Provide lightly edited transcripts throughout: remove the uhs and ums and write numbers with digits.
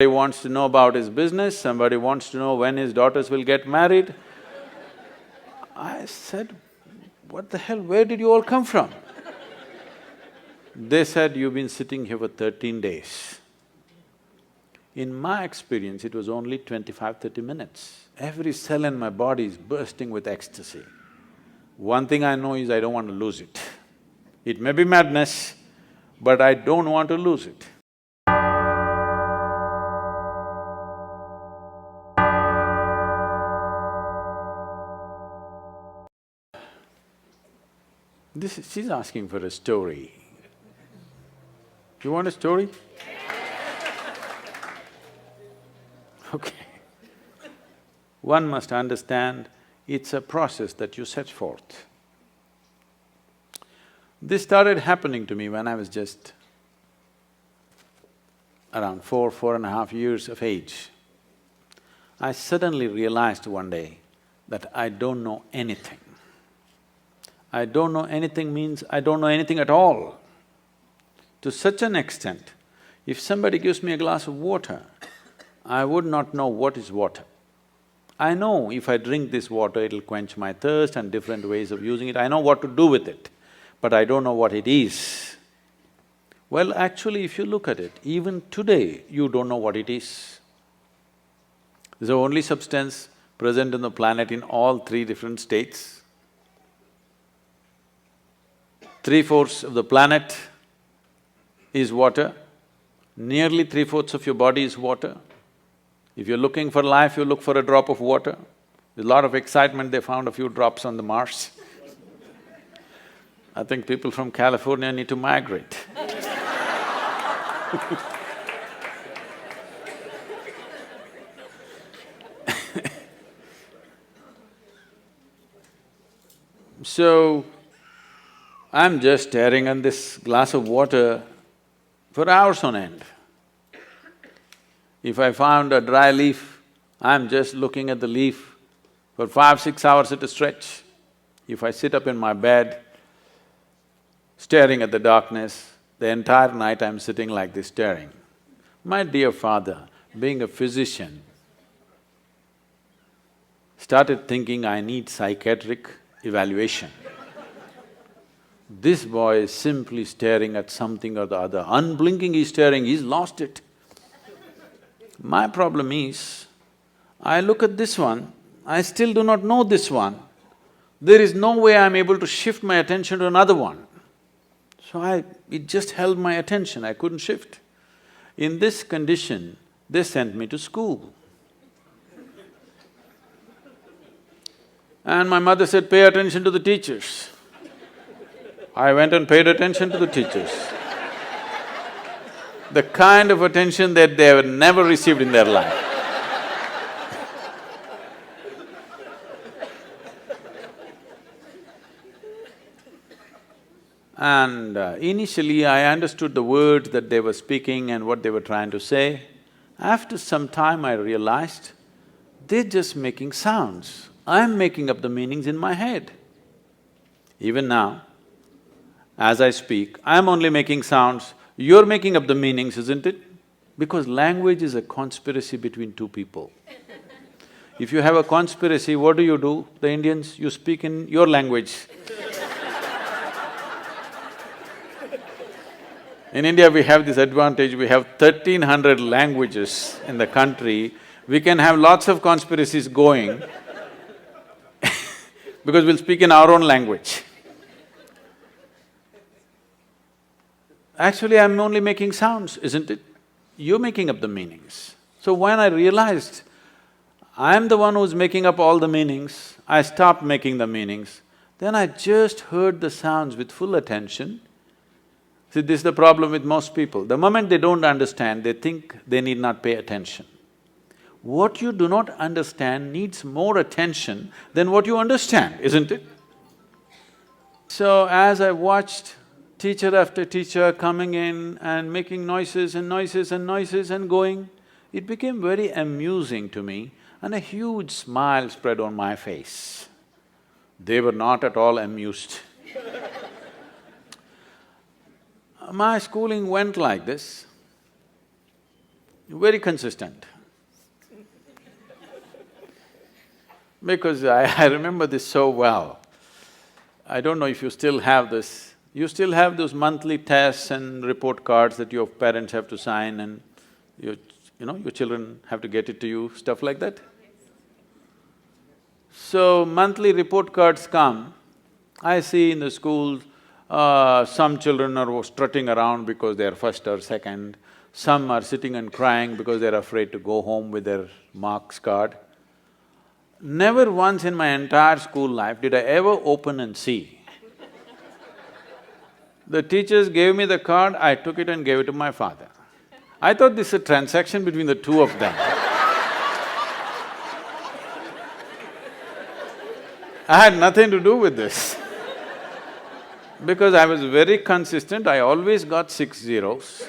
wants to know about his business, somebody wants to know when his daughters will get married. I said, what the hell, where did you all come from? They said, you've been sitting here for 13 days. In my experience, it was only 25-30 minutes. Every cell in my body is bursting with ecstasy. One thing I know is I don't want to lose it. It may be madness, but I don't want to lose it. She's asking for a story. You want a story? Okay. One must understand it's a process that you set forth. This started happening to me when I was just around 4.5 years of age. I suddenly realized one day that I don't know anything. I don't know anything means I don't know anything at all. To such an extent, if somebody gives me a glass of water, I would not know what is water. I know if I drink this water, it'll quench my thirst and different ways of using it. I know what to do with it, but I don't know what it is. Well, actually, if you look at it, even today, you don't know what it is. It's the only substance present on the planet in all three different states. 3/4 of the planet is water, nearly 3/4 of your body is water. If you're looking for life, you look for a drop of water. There's a lot of excitement, they found a few drops on the Mars. I think people from California need to migrate. So, I'm just staring at this glass of water for hours on end. If I found a dry leaf, I'm just looking at the leaf for 5-6 hours at a stretch. If I sit up in my bed, staring at the darkness, the entire night I'm sitting like this staring. My dear father, being a physician, started thinking I need psychiatric evaluation. This boy is simply staring at something or the other, unblinking he's staring, he's lost it. My problem is, I look at this one, I still do not know this one. There is no way I'm able to shift my attention to another one. So it just held my attention, I couldn't shift. In this condition, they sent me to school. And my mother said, pay attention to the teachers. I went and paid attention to the teachers. The kind of attention that they have never received in their life. And initially I understood the words that they were speaking and what they were trying to say. After some time I realized, they're just making sounds. I'm making up the meanings in my head. Even now, as I speak, I'm only making sounds, you're making up the meanings, isn't it? Because language is a conspiracy between two people. If you have a conspiracy, what do? The Indians, you speak in your language. In India, we have this advantage, we have 1300 languages in the country, we can have lots of conspiracies going because we'll speak in our own language. Actually, I'm only making sounds, isn't it? You're making up the meanings. So when I realized I'm the one who's making up all the meanings, I stopped making the meanings. Then I just heard the sounds with full attention. See, this is the problem with most people. The moment they don't understand, they think they need not pay attention. What you do not understand needs more attention than what you understand, isn't it? So as I watched teacher after teacher coming in and making noises and noises and noises and going, it became very amusing to me and a huge smile spread on my face. They were not at all amused. My schooling went like this. very consistent. Because I remember this so well. I don't know if you still have this. You still have those monthly tests and report cards that your parents have to sign and your children have to get it to you, stuff like that? So, monthly report cards come. I see in the schools, some children are strutting around because they are first or second. Some are sitting and crying because they're afraid to go home with their marks card. Never once in my entire school life did I ever open and see. The teachers gave me the card, I took it and gave it to my father. I thought this is a transaction between the two of them. I had nothing to do with this. Because I was very consistent, I always got 6 zeros.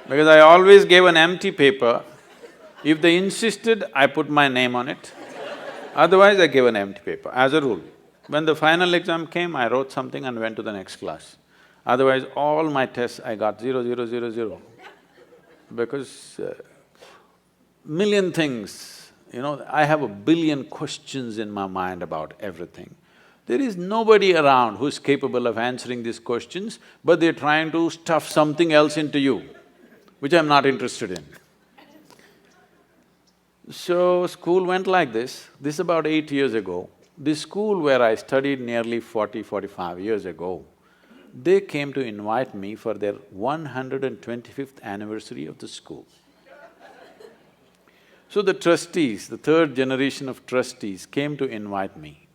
Because I always gave an empty paper. If they insisted, I put my name on it. Otherwise, I gave an empty paper, as a rule. When the final exam came, I wrote something and went to the next class. Otherwise, all my tests I got 0, 0, 0, 0. Because million things, I have a billion questions in my mind about everything. There is nobody around who's capable of answering these questions, but they're trying to stuff something else into you, which I'm not interested in. So, school went like this. This is about 8 years ago. This school where I studied nearly 45 years ago, they came to invite me for their 125th anniversary of the school. So the trustees, the third generation of trustees came to invite me.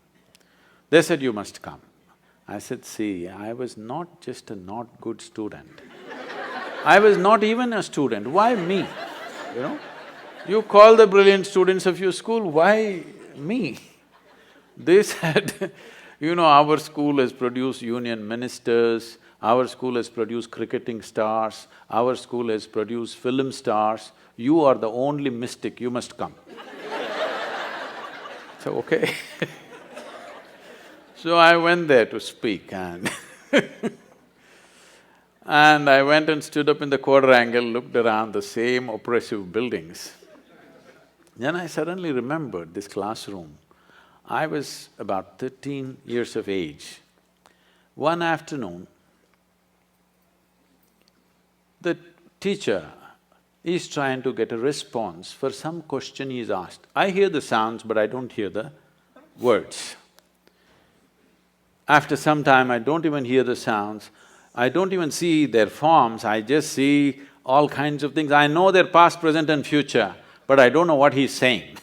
They said, "You must come." I said, "See, I was not just a not good student. I was not even a student, why me, You call the brilliant students of your school, why me?" They said, our school has produced union ministers, our school has produced cricketing stars, our school has produced film stars, you are the only mystic, you must come. So, okay. So I went there to speak and and I went and stood up in the quadrangle, looked around the same oppressive buildings. Then I suddenly remembered this classroom. I was about 13 years of age. One afternoon, the teacher is trying to get a response for some question he is asked. I hear the sounds, but I don't hear the words. After some time, I don't even hear the sounds, I don't even see their forms, I just see all kinds of things. I know their past, present and future, but I don't know what he's saying.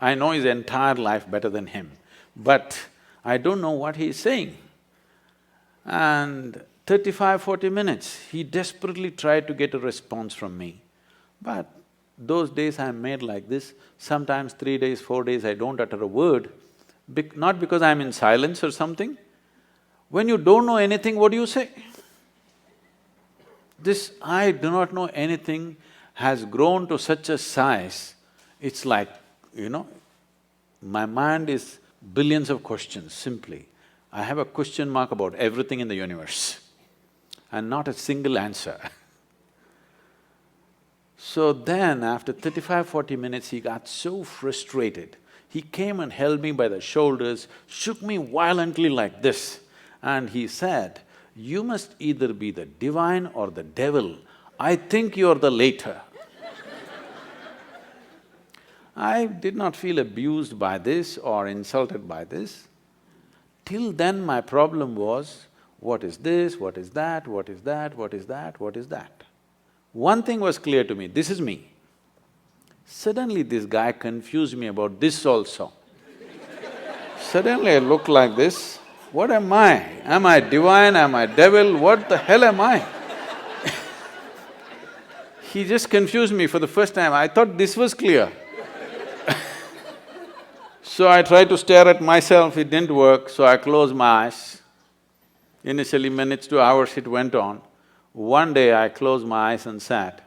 I know his entire life better than him, but I don't know what he's saying. And 35–40 minutes, he desperately tried to get a response from me. But those days I'm made like this, sometimes 3 days, 4 days I don't utter a word, not because I'm in silence or something. When you don't know anything, what do you say? This "I do not know anything" has grown to such a size, it's like, my mind is billions of questions, simply. I have a question mark about everything in the universe and not a single answer. So then, after 35–40 minutes, he got so frustrated. He came and held me by the shoulders, shook me violently like this, and he said, "You must either be the divine or the devil. I think you're the latter." I did not feel abused by this or insulted by this. Till then my problem was, what is this, what is that, what is that, what is that, what is that? One thing was clear to me, this is me. Suddenly this guy confused me about this also. Suddenly I looked like this, what am I? Am I divine, am I devil, what the hell am I? He just confused me for the first time, I thought this was clear. So I tried to stare at myself, it didn't work, so I closed my eyes. Initially minutes to hours it went on. One day I closed my eyes and sat.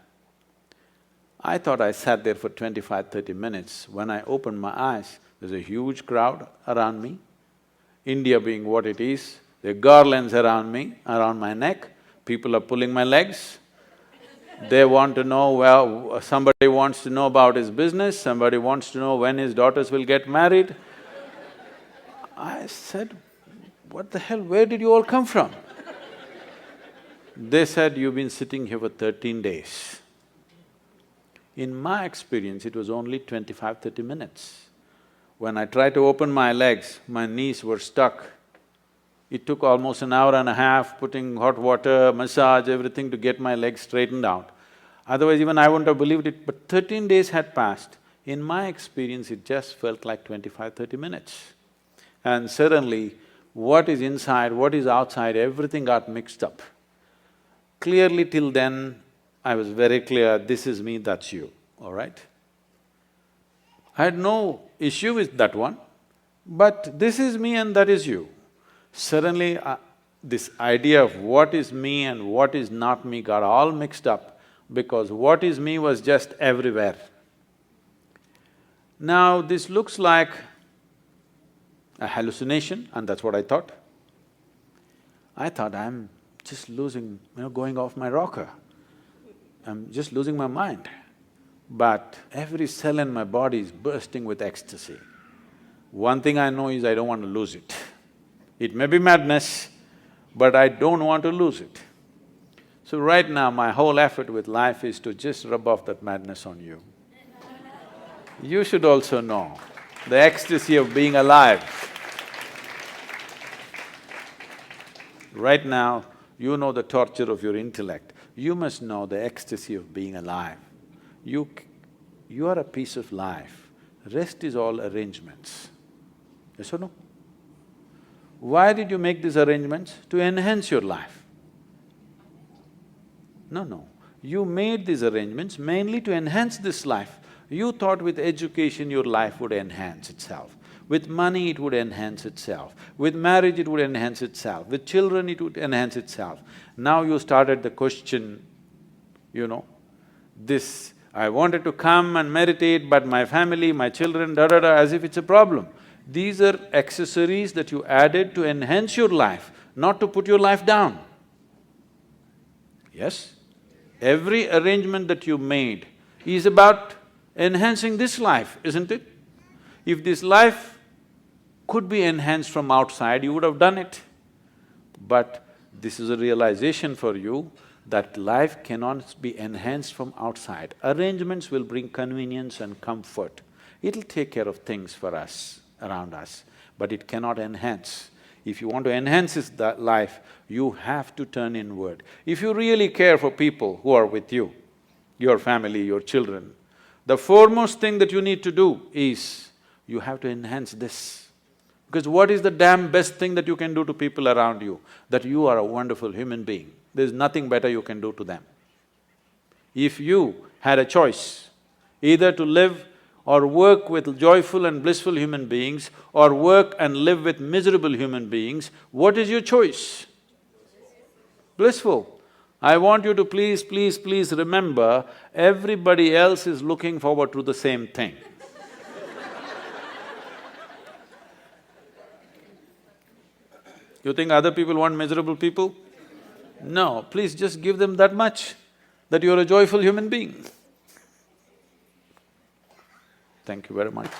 I thought I sat there for 25–30 minutes. When I opened my eyes, there's a huge crowd around me. India being what it is, there are garlands around me, around my neck, People are pulling my legs. They want to know, well, somebody wants to know about his business, somebody wants to know when his daughters will get married. I said, what the hell, where did you all come from? They said, you've been sitting here for 13 days. In my experience, it was only 25–30 minutes. When I tried to open my legs, my knees were stuck. It took almost an hour and a half, putting hot water, massage, everything to get my legs straightened out. Otherwise even I wouldn't have believed it, but 13 days had passed. In my experience, it just felt like 25–30 minutes. And suddenly, what is inside, what is outside, everything got mixed up. Clearly till then, I was very clear, this is me, that's you, all right? I had no issue with that one, but this is me and that is you. Suddenly, this idea of what is me and what is not me got all mixed up because what is me was just everywhere. Now, this looks like a hallucination, and that's what I thought. I thought I'm just losing, going off my rocker. I'm just losing my mind. But every cell in my body is bursting with ecstasy. One thing I know is I don't want to lose it. It may be madness, but I don't want to lose it. So right now, my whole effort with life is to just rub off that madness on you. You should also know the ecstasy of being alive. Right now, you know the torture of your intellect. You must know the ecstasy of being alive. You are a piece of life. Rest is all arrangements. Yes or no? Why did you make these arrangements? To enhance your life. No. You made these arrangements mainly to enhance this life. You thought with education your life would enhance itself. With money it would enhance itself. With marriage it would enhance itself. With children it would enhance itself. Now you started the question, this, I wanted to come and meditate but my family, my children, as if it's a problem. These are accessories that you added to enhance your life, not to put your life down. Yes? Every arrangement that you made is about enhancing this life, isn't it? If this life could be enhanced from outside, you would have done it. But this is a realization for you that life cannot be enhanced from outside. Arrangements will bring convenience and comfort. It'll take care of things for us, around us, but it cannot enhance. If you want to enhance this life, you have to turn inward. If you really care for people who are with you, your family, your children, the foremost thing that you need to do is, you have to enhance this. Because what is the damn best thing that you can do to people around you? That you are a wonderful human being. There's nothing better you can do to them. If you had a choice, either to live or work with joyful and blissful human beings or work and live with miserable human beings, what is your choice? Blissful. I want you to please remember, everybody else is looking forward to the same thing. You think other people want miserable people? No, please just give them that much, that you're a joyful human being. Thank you very much.